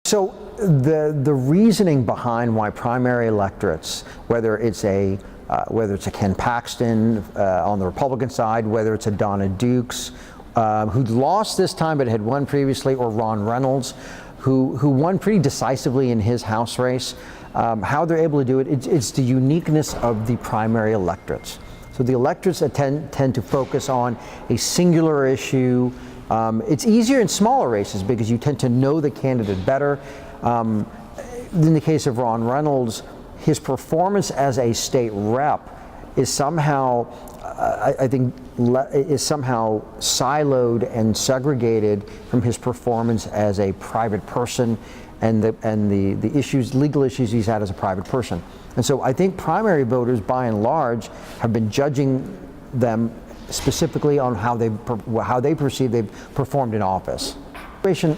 So the reasoning behind why primary electorates, whether it's a Ken Paxton on the Republican side, whether it's a Donna Dukes, who lost this time but had won previously, or Ron Reynolds, who won pretty decisively in his House race, how they're able to do it, it's the uniqueness of the primary electorates. So the electorates tend to focus on a singular issue. It's easier in smaller races because you tend to know the candidate better. In the case of Ron Reynolds, his performance as a state rep is somehow, I think, is somehow siloed and segregated from his performance as a private person and the issues, legal issues he's had as a private person. And so I think primary voters, by and large, have been judging them specifically on how they perceive they've performed in office.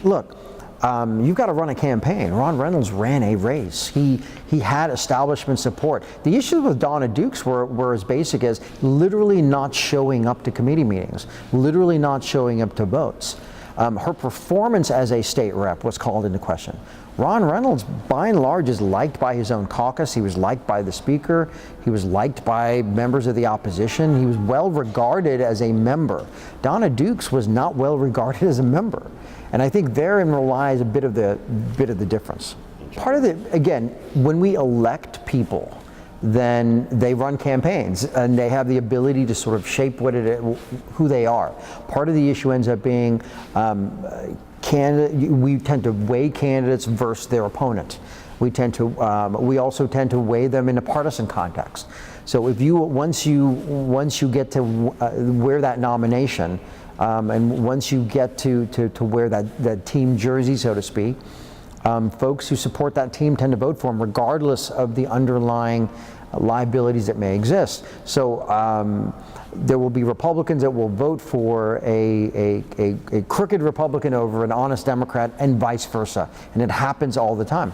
Look, you've got to run a campaign. Ron Reynolds ran a race. He had establishment support. The issues with Donna Dukes were as basic as literally not showing up to committee meetings, literally not showing up to votes. Her performance as a state rep was called into question. Ron Reynolds, by and large, is liked by his own caucus. He was liked by the speaker. He was liked by members of the opposition. He was well regarded as a member. Donna Dukes was not well regarded as a member. And I think therein relies a bit of the difference. Part of it, again, when we elect people, then they run campaigns and they have the ability to sort of shape who they are. Part of the issue ends up being we tend to weigh candidates versus their opponent. We also tend to weigh them in a partisan context. So if once you get to wear that nomination, and once you get to wear that team jersey, so to speak, folks who support that team tend to vote for them regardless of the underlying liabilities that may exist. So there will be Republicans that will vote for a crooked Republican over an honest Democrat and vice versa. And it happens all the time.